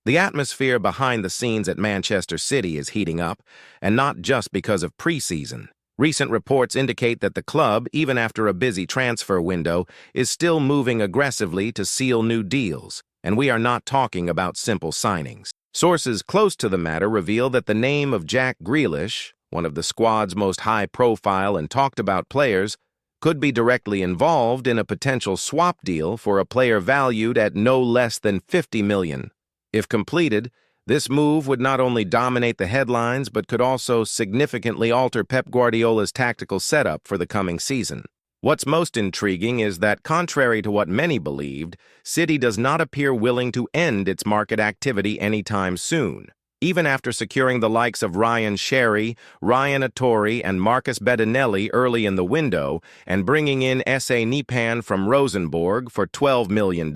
The atmosphere behind the scenes at Manchester City is heating up, and not just because of preseason. Recent reports indicate that the club, even after a busy transfer window, is still moving aggressively to seal new deals, and we are not talking about simple signings. Sources close to the matter reveal that the name of Jack Grealish, one of the squad's most high-profile and talked-about players, could be directly involved in a potential swap deal for a player valued at no less than $50 million. If completed, this move would not only dominate the headlines but could also significantly alter Pep Guardiola's tactical setup for the coming season. What's most intriguing is that, contrary to what many believed, City does not appear willing to end its market activity anytime soon. Even after securing the likes of Ryan Sherry, Ryan Atori, and Marcus Bettinelli early in the window and bringing in S.A. Nipan from Rosenborg for $12 million,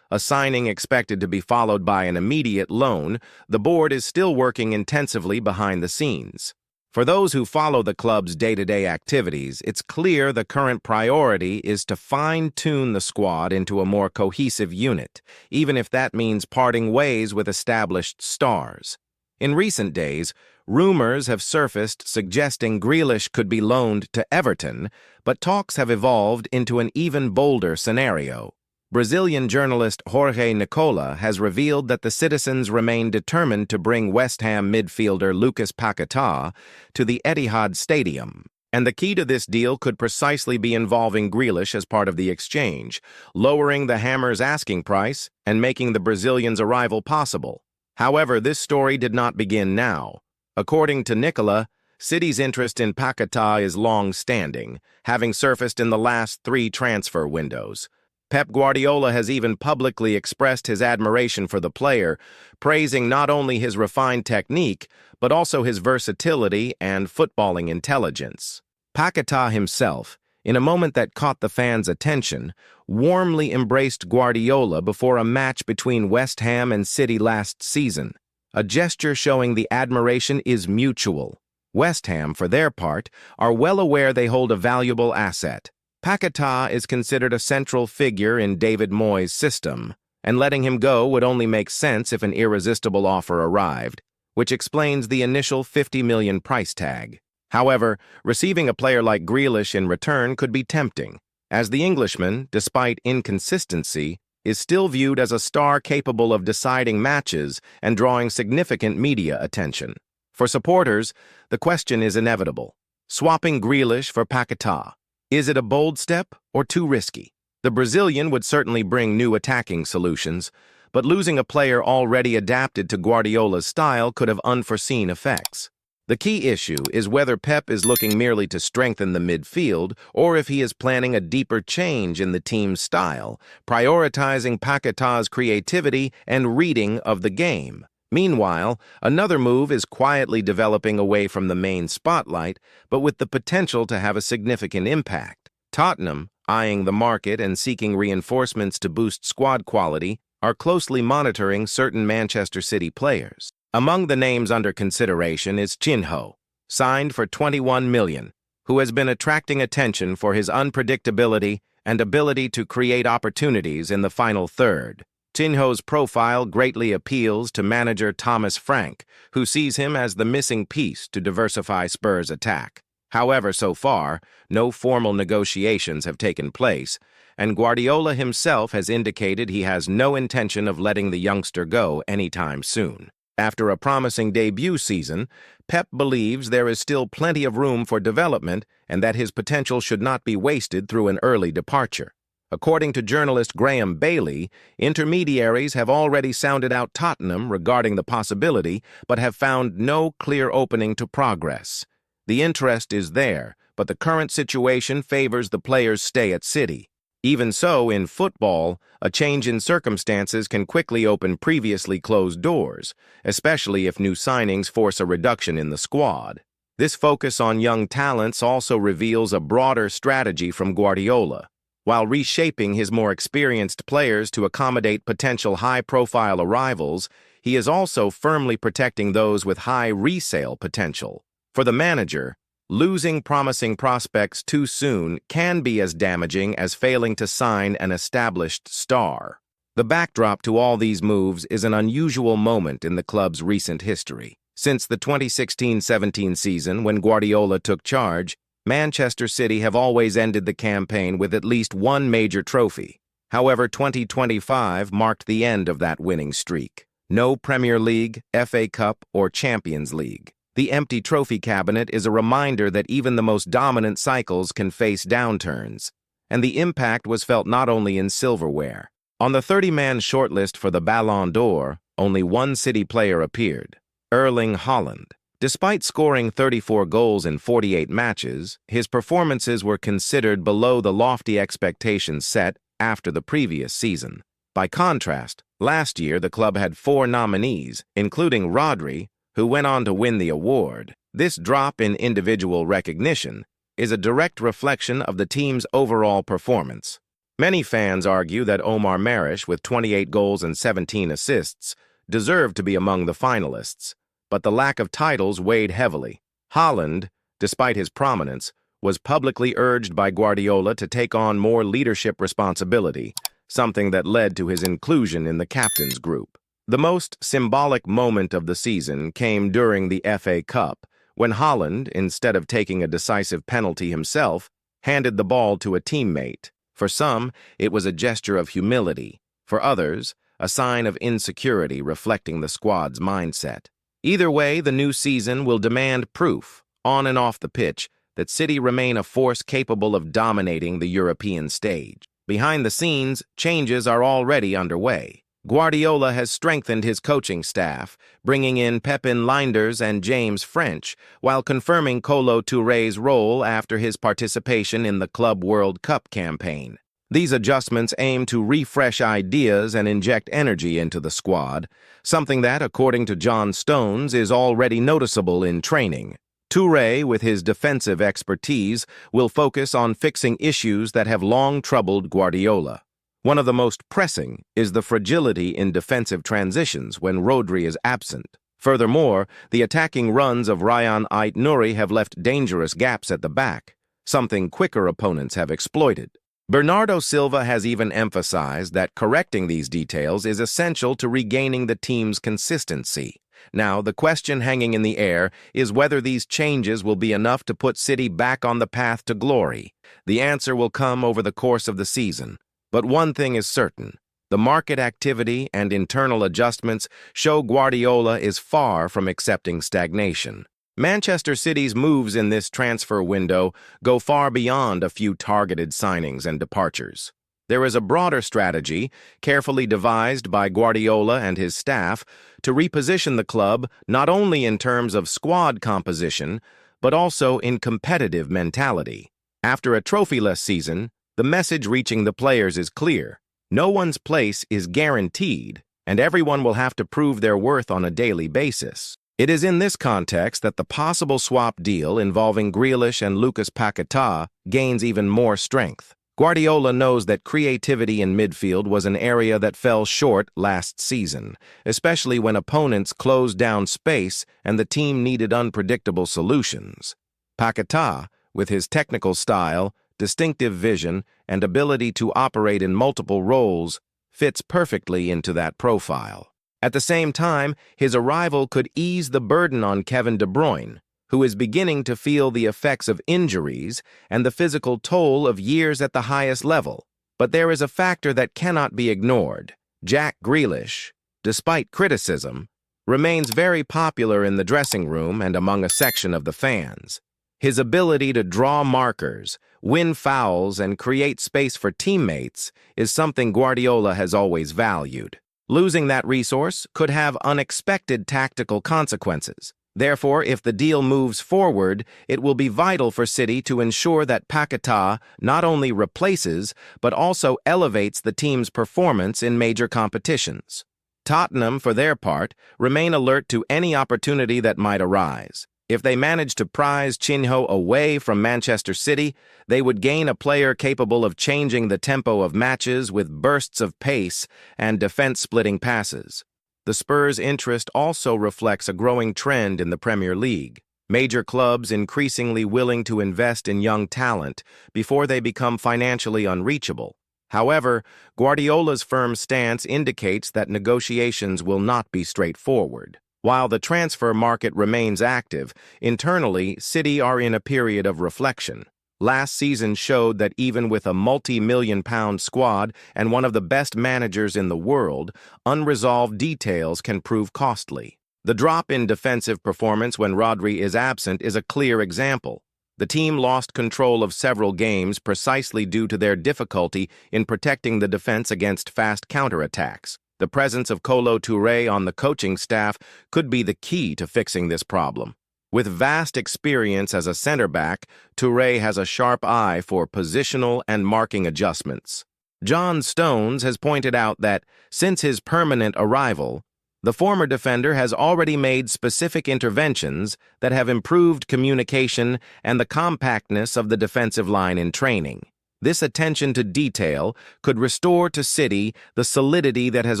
a signing expected to be followed by an immediate loan, the board is still working intensively behind the scenes. For those who follow the club's day-to-day activities, it's clear the current priority is to fine-tune the squad into a more cohesive unit, even if that means parting ways with established stars. In recent days, rumors have surfaced suggesting Grealish could be loaned to Everton, but talks have evolved into an even bolder scenario. Brazilian journalist Jorge Nicola has revealed that the citizens remain determined to bring West Ham midfielder Lucas Paquetá to the Etihad Stadium, and the key to this deal could precisely be involving Grealish as part of the exchange, lowering the Hammers' asking price and making the Brazilian's arrival possible. However, this story did not begin now. According to Nicola, City's interest in Paquetá is long-standing, having surfaced in the last 3 transfer windows. Pep Guardiola has even publicly expressed his admiration for the player, praising not only his refined technique, but also his versatility and footballing intelligence. Paquetá himself, in a moment that caught the fans' attention, warmly embraced Guardiola before a match between West Ham and City last season. A gesture showing the admiration is mutual. West Ham, for their part, are well aware they hold a valuable asset. Paquetá is considered a central figure in David Moyes' system, and letting him go would only make sense if an irresistible offer arrived, which explains the initial $50 million price tag. However, receiving a player like Grealish in return could be tempting, as the Englishman, despite inconsistency, is still viewed as a star capable of deciding matches and drawing significant media attention. For supporters, the question is inevitable. Swapping Grealish for Paquetá. Is it a bold step or too risky? The Brazilian would certainly bring new attacking solutions, but losing a player already adapted to Guardiola's style could have unforeseen effects. The key issue is whether Pep is looking merely to strengthen the midfield or if he is planning a deeper change in the team's style, prioritizing Paquetá's creativity and reading of the game. Meanwhile, another move is quietly developing away from the main spotlight, but with the potential to have a significant impact. Tottenham, eyeing the market and seeking reinforcements to boost squad quality, are closely monitoring certain Manchester City players. Among the names under consideration is Tinho, signed for $21 million, who has been attracting attention for his unpredictability and ability to create opportunities in the final third. Tinho's profile greatly appeals to manager Thomas Frank, who sees him as the missing piece to diversify Spurs' attack. However, so far, no formal negotiations have taken place, and Guardiola himself has indicated he has no intention of letting the youngster go anytime soon. After a promising debut season, Pep believes there is still plenty of room for development and that his potential should not be wasted through an early departure. According to journalist Graham Bailey, intermediaries have already sounded out Tottenham regarding the possibility, but have found no clear opening to progress. The interest is there, but the current situation favors the player's stay at City. Even so, in football, a change in circumstances can quickly open previously closed doors, especially if new signings force a reduction in the squad. This focus on young talents also reveals a broader strategy from Guardiola. While reshaping his more experienced players to accommodate potential high-profile arrivals, he is also firmly protecting those with high resale potential. For the manager, losing promising prospects too soon can be as damaging as failing to sign an established star. The backdrop to all these moves is an unusual moment in the club's recent history. Since the 2016-17 season, when Guardiola took charge, Manchester City have always ended the campaign with at least one major trophy. However, 2025 marked the end of that winning streak. No Premier League, FA Cup, or Champions League. The empty trophy cabinet is a reminder that even the most dominant cycles can face downturns, and the impact was felt not only in silverware. On the 30-man shortlist for the Ballon d'Or, only one City player appeared: Erling Haaland. Despite scoring 34 goals in 48 matches, his performances were considered below the lofty expectations set after the previous season. By contrast, last year the club had 4 nominees, including Rodri, who went on to win the award. This drop in individual recognition is a direct reflection of the team's overall performance. Many fans argue that Omar Marish, with 28 goals and 17 assists, deserved to be among the finalists, but the lack of titles weighed heavily. Haaland, despite his prominence, was publicly urged by Guardiola to take on more leadership responsibility, something that led to his inclusion in the captain's group. The most symbolic moment of the season came during the FA Cup, when Haaland, instead of taking a decisive penalty himself, handed the ball to a teammate. For some, it was a gesture of humility. For others, a sign of insecurity reflecting the squad's mindset. Either way, the new season will demand proof, on and off the pitch, that City remain a force capable of dominating the European stage. Behind the scenes, changes are already underway. Guardiola has strengthened his coaching staff, bringing in Pepin Lijnders and James French, while confirming Kolo Touré's role after his participation in the Club World Cup campaign. These adjustments aim to refresh ideas and inject energy into the squad, something that, according to John Stones, is already noticeable in training. Touré, with his defensive expertise, will focus on fixing issues that have long troubled Guardiola. One of the most pressing is the fragility in defensive transitions when Rodri is absent. Furthermore, the attacking runs of Ryan Ait-Nouri have left dangerous gaps at the back, something quicker opponents have exploited. Bernardo Silva has even emphasized that correcting these details is essential to regaining the team's consistency. Now, the question hanging in the air is whether these changes will be enough to put City back on the path to glory. The answer will come over the course of the season. But one thing is certain: the market activity and internal adjustments show Guardiola is far from accepting stagnation. Manchester City's moves in this transfer window go far beyond a few targeted signings and departures. There is a broader strategy, carefully devised by Guardiola and his staff, to reposition the club not only in terms of squad composition, but also in competitive mentality. After a trophyless season, the message reaching the players is clear. No one's place is guaranteed, and everyone will have to prove their worth on a daily basis. It is in this context that the possible swap deal involving Grealish and Lucas Paquetá gains even more strength. Guardiola knows that creativity in midfield was an area that fell short last season, especially when opponents closed down space and the team needed unpredictable solutions. Paquetá, with his technical style, distinctive vision, and ability to operate in multiple roles, fits perfectly into that profile. At the same time, his arrival could ease the burden on Kevin De Bruyne, who is beginning to feel the effects of injuries and the physical toll of years at the highest level. But there is a factor that cannot be ignored. Jack Grealish, despite criticism, remains very popular in the dressing room and among a section of the fans. His ability to draw markers, win fouls, and create space for teammates is something Guardiola has always valued. Losing that resource could have unexpected tactical consequences. Therefore, if the deal moves forward, it will be vital for City to ensure that Paquetá not only replaces, but also elevates the team's performance in major competitions. Tottenham, for their part, remain alert to any opportunity that might arise. If they manage to prize Tinho away from Manchester City, they would gain a player capable of changing the tempo of matches with bursts of pace and defense-splitting passes. The Spurs' interest also reflects a growing trend in the Premier League. Major clubs increasingly willing to invest in young talent before they become financially unreachable. However, Guardiola's firm stance indicates that negotiations will not be straightforward. While the transfer market remains active, internally, City are in a period of reflection. Last season showed that even with a multi-million-pound squad and one of the best managers in the world, unresolved details can prove costly. The drop in defensive performance when Rodri is absent is a clear example. The team lost control of several games precisely due to their difficulty in protecting the defense against fast counterattacks. The presence of Kolo Touré on the coaching staff could be the key to fixing this problem. With vast experience as a center-back, Touré has a sharp eye for positional and marking adjustments. John Stones has pointed out that, since his permanent arrival, the former defender has already made specific interventions that have improved communication and the compactness of the defensive line in training. This attention to detail could restore to City the solidity that has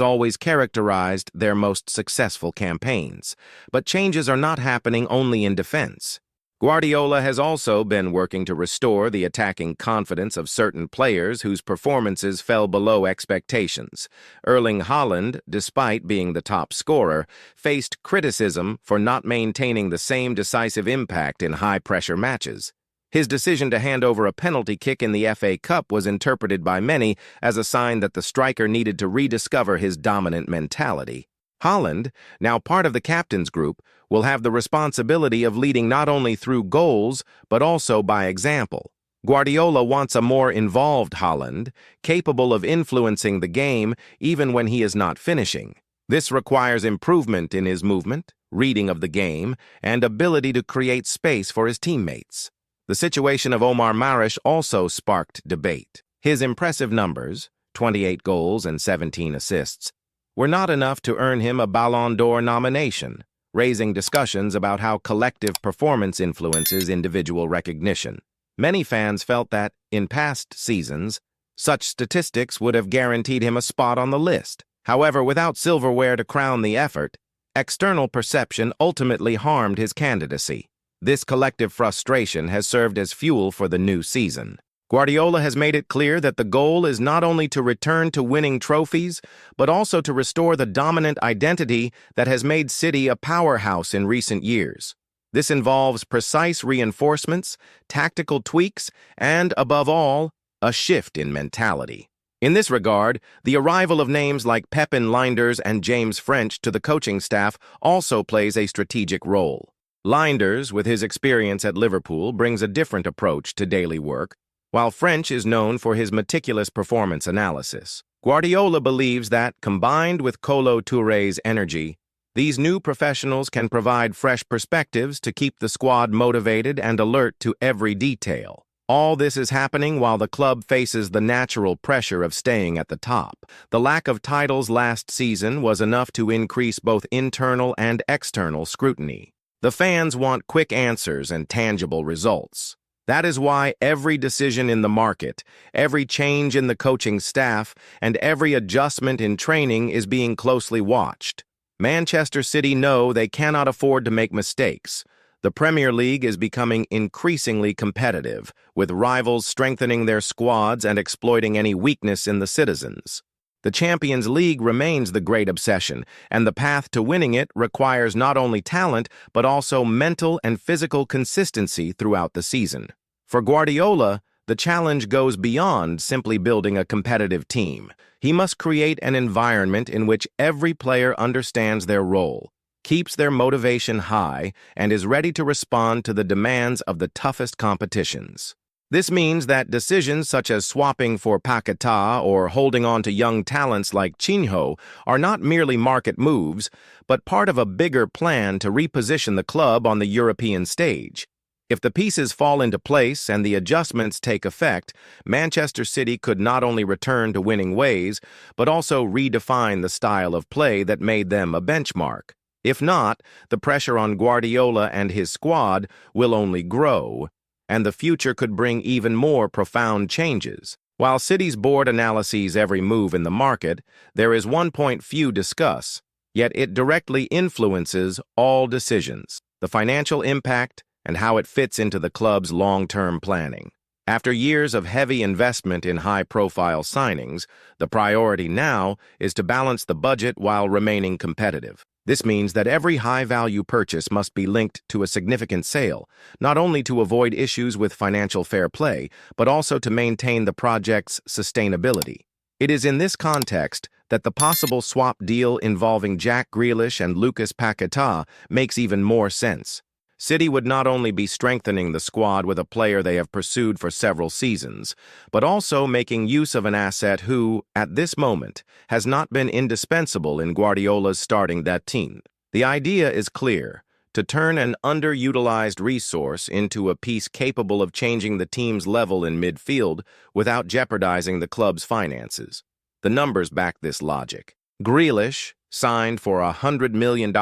always characterized their most successful campaigns. But changes are not happening only in defense. Guardiola has also been working to restore the attacking confidence of certain players whose performances fell below expectations. Erling Haaland, despite being the top scorer, faced criticism for not maintaining the same decisive impact in high-pressure matches. His decision to hand over a penalty kick in the FA Cup was interpreted by many as a sign that the striker needed to rediscover his dominant mentality. Haaland, now part of the captain's group, will have the responsibility of leading not only through goals, but also by example. Guardiola wants a more involved Haaland, capable of influencing the game even when he is not finishing. This requires improvement in his movement, reading of the game, and ability to create space for his teammates. The situation of Omar Marish also sparked debate. His impressive numbers, 28 goals and 17 assists, were not enough to earn him a Ballon d'Or nomination, raising discussions about how collective performance influences individual recognition. Many fans felt that, in past seasons, such statistics would have guaranteed him a spot on the list. However, without silverware to crown the effort, external perception ultimately harmed his candidacy. This collective frustration has served as fuel for the new season. Guardiola has made it clear that the goal is not only to return to winning trophies, but also to restore the dominant identity that has made City a powerhouse in recent years. This involves precise reinforcements, tactical tweaks, and, above all, a shift in mentality. In this regard, the arrival of names like Pepin Lijnders and James French to the coaching staff also plays a strategic role. Lijnders, with his experience at Liverpool, brings a different approach to daily work, while French is known for his meticulous performance analysis. Guardiola believes that, combined with Kolo Touré's energy, these new professionals can provide fresh perspectives to keep the squad motivated and alert to every detail. All this is happening while the club faces the natural pressure of staying at the top. The lack of titles last season was enough to increase both internal and external scrutiny. The fans want quick answers and tangible results. That is why every decision in the market, every change in the coaching staff, and every adjustment in training is being closely watched. Manchester City know they cannot afford to make mistakes. The Premier League is becoming increasingly competitive, with rivals strengthening their squads and exploiting any weakness in the citizens. The Champions League remains the great obsession, and the path to winning it requires not only talent, but also mental and physical consistency throughout the season. For Guardiola, the challenge goes beyond simply building a competitive team. He must create an environment in which every player understands their role, keeps their motivation high, and is ready to respond to the demands of the toughest competitions. This means that decisions such as swapping for Paquetá or holding on to young talents like Tinho are not merely market moves, but part of a bigger plan to reposition the club on the European stage. If the pieces fall into place and the adjustments take effect, Manchester City could not only return to winning ways, but also redefine the style of play that made them a benchmark. If not, the pressure on Guardiola and his squad will only grow, and the future could bring even more profound changes. While City's board analyses every move in the market, there is one point few discuss, yet it directly influences all decisions: the financial impact and how it fits into the club's long-term planning. After years of heavy investment in high-profile signings, the priority now is to balance the budget while remaining competitive. This means that every high-value purchase must be linked to a significant sale, not only to avoid issues with financial fair play, but also to maintain the project's sustainability. It is in this context that the possible swap deal involving Jack Grealish and Lucas Paquetá makes even more sense. City would not only be strengthening the squad with a player they have pursued for several seasons, but also making use of an asset who, at this moment, has not been indispensable in Guardiola's starting that team. The idea is clear: to turn an underutilized resource into a piece capable of changing the team's level in midfield without jeopardizing the club's finances. The numbers back this logic. Grealish, signed for $100 million in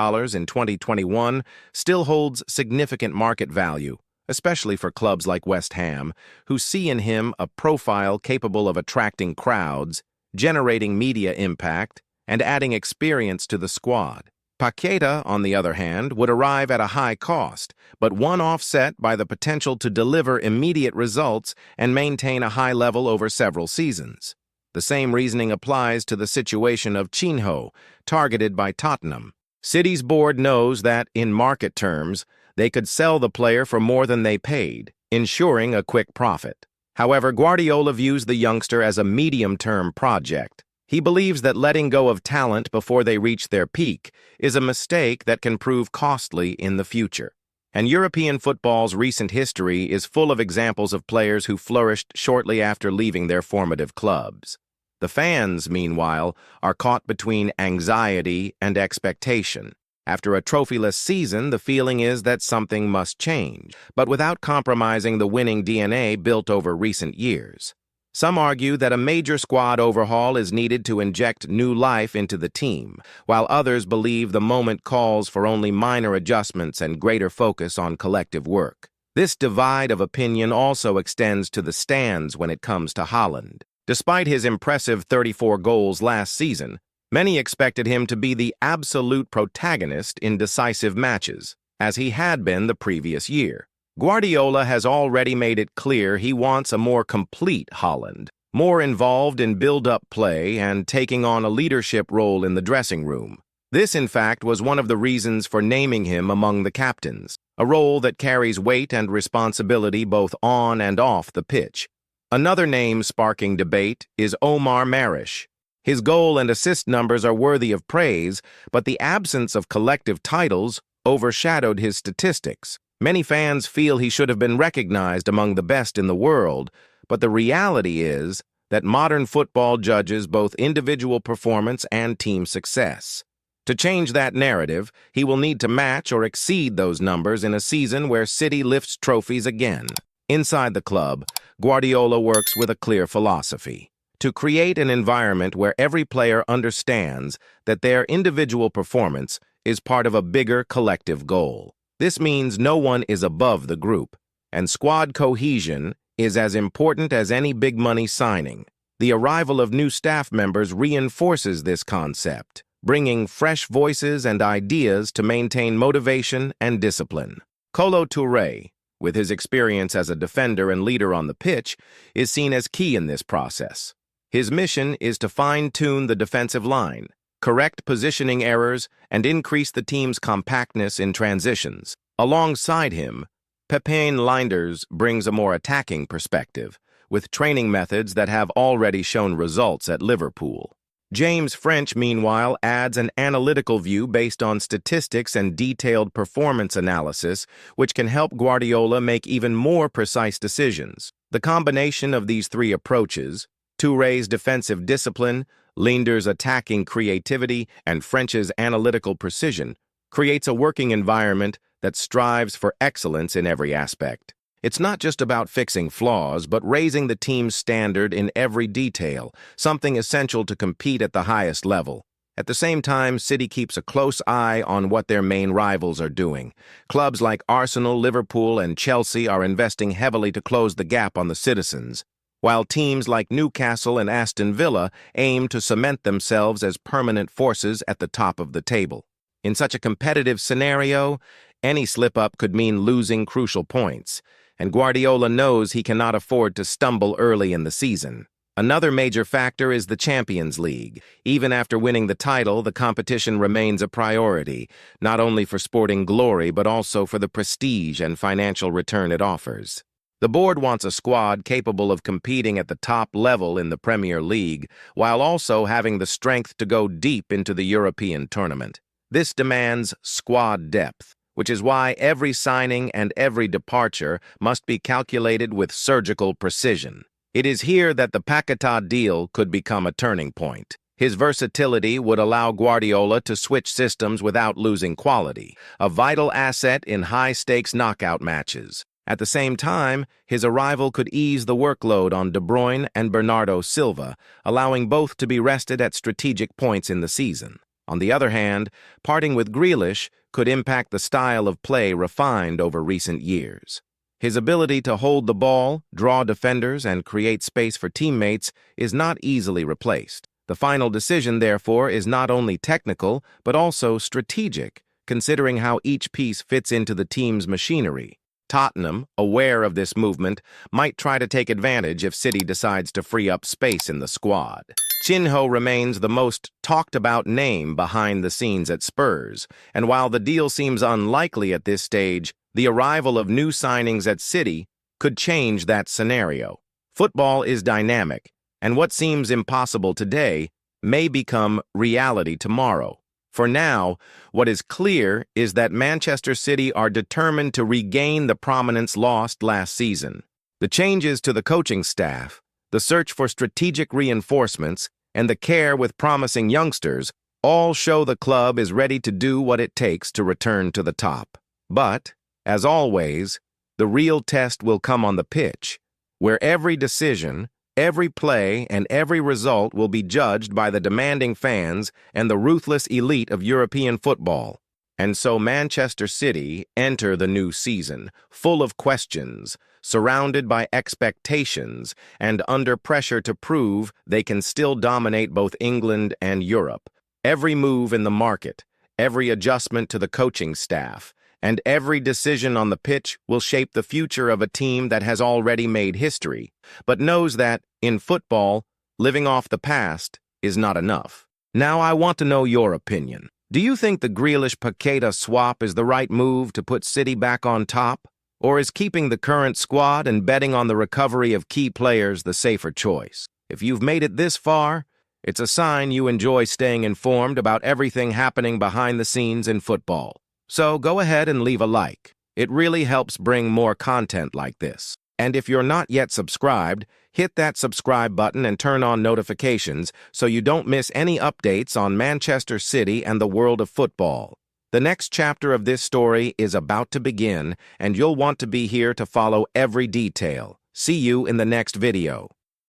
2021, still holds significant market value, especially for clubs like West Ham, who see in him a profile capable of attracting crowds, generating media impact, and adding experience to the squad. Paquetá, on the other hand, would arrive at a high cost, but one offset by the potential to deliver immediate results and maintain a high level over several seasons. The same reasoning applies to the situation of Tinho, targeted by Tottenham. City's board knows that, in market terms, they could sell the player for more than they paid, ensuring a quick profit. However, Guardiola views the youngster as a medium-term project. He believes that letting go of talent before they reach their peak is a mistake that can prove costly in the future. And European football's recent history is full of examples of players who flourished shortly after leaving their formative clubs. The fans, meanwhile, are caught between anxiety and expectation. After a trophyless season, the feeling is that something must change, but without compromising the winning DNA built over recent years. Some argue that a major squad overhaul is needed to inject new life into the team, while others believe the moment calls for only minor adjustments and greater focus on collective work. This divide of opinion also extends to the stands when it comes to Haaland. Despite his impressive 34 goals last season, many expected him to be the absolute protagonist in decisive matches, as he had been the previous year. Guardiola has already made it clear he wants a more complete Haaland, more involved in build-up play and taking on a leadership role in the dressing room. This, in fact, was one of the reasons for naming him among the captains, a role that carries weight and responsibility both on and off the pitch. Another name sparking debate is Omar Marish. His goal and assist numbers are worthy of praise, but the absence of collective titles overshadowed his statistics. Many fans feel he should have been recognized among the best in the world, but the reality is that modern football judges both individual performance and team success. To change that narrative, he will need to match or exceed those numbers in a season where City lifts trophies again. Inside the club, Guardiola works with a clear philosophy: to create an environment where every player understands that their individual performance is part of a bigger collective goal. This means no one is above the group, and squad cohesion is as important as any big-money signing. The arrival of new staff members reinforces this concept, bringing fresh voices and ideas to maintain motivation and discipline. Kolo Touré, with his experience as a defender and leader on the pitch, is seen as key in this process. His mission is to fine-tune the defensive line, correct positioning errors, and increase the team's compactness in transitions. Alongside him, Pepijn Lijnders brings a more attacking perspective, with training methods that have already shown results at Liverpool. James French, meanwhile, adds an analytical view based on statistics and detailed performance analysis, which can help Guardiola make even more precise decisions. The combination of these three approaches, Touré's defensive discipline, Lijnders' attacking creativity, and French's analytical precision, creates a working environment that strives for excellence in every aspect. It's not just about fixing flaws, but raising the team's standard in every detail, something essential to compete at the highest level. At the same time, City keeps a close eye on what their main rivals are doing. Clubs like Arsenal, Liverpool, and Chelsea are investing heavily to close the gap on the citizens, while teams like Newcastle and Aston Villa aim to cement themselves as permanent forces at the top of the table. In such a competitive scenario, any slip-up could mean losing crucial points, and Guardiola knows he cannot afford to stumble early in the season. Another major factor is the Champions League. Even after winning the title, the competition remains a priority, not only for sporting glory but also for the prestige and financial return it offers. The board wants a squad capable of competing at the top level in the Premier League, while also having the strength to go deep into the European tournament. This demands squad depth, which is why every signing and every departure must be calculated with surgical precision. It is here that the Paquetá deal could become a turning point. His versatility would allow Guardiola to switch systems without losing quality, a vital asset in high-stakes knockout matches. At the same time, his arrival could ease the workload on De Bruyne and Bernardo Silva, allowing both to be rested at strategic points in the season. On the other hand, parting with Grealish could impact the style of play refined over recent years. His ability to hold the ball, draw defenders, and create space for teammates is not easily replaced. The final decision, therefore, is not only technical, but also strategic, considering how each piece fits into the team's machinery. Tottenham, aware of this movement, might try to take advantage if City decides to free up space in the squad. Tinho remains the most talked-about name behind the scenes at Spurs, and while the deal seems unlikely at this stage, the arrival of new signings at City could change that scenario. Football is dynamic, and what seems impossible today may become reality tomorrow. For now, what is clear is that Manchester City are determined to regain the prominence lost last season. The changes to the coaching staff, the search for strategic reinforcements, and the care with promising youngsters all show the club is ready to do what it takes to return to the top. But, as always, the real test will come on the pitch, where every decision, every play, and every result will be judged by the demanding fans and the ruthless elite of European football. And so Manchester City enter the new season, full of questions, surrounded by expectations, and under pressure to prove they can still dominate both England and Europe. Every move in the market, every adjustment to the coaching staff, and every decision on the pitch will shape the future of a team that has already made history, but knows that, in football, living off the past is not enough. Now I want to know your opinion. Do you think the Grealish-Paquetá swap is the right move to put City back on top? Or is keeping the current squad and betting on the recovery of key players the safer choice? If you've made it this far, it's a sign you enjoy staying informed about everything happening behind the scenes in football. So go ahead and leave a like. It really helps bring more content like this. And if you're not yet subscribed, hit that subscribe button and turn on notifications so you don't miss any updates on Manchester City and the world of football. The next chapter of this story is about to begin, and you'll want to be here to follow every detail. See you in the next video.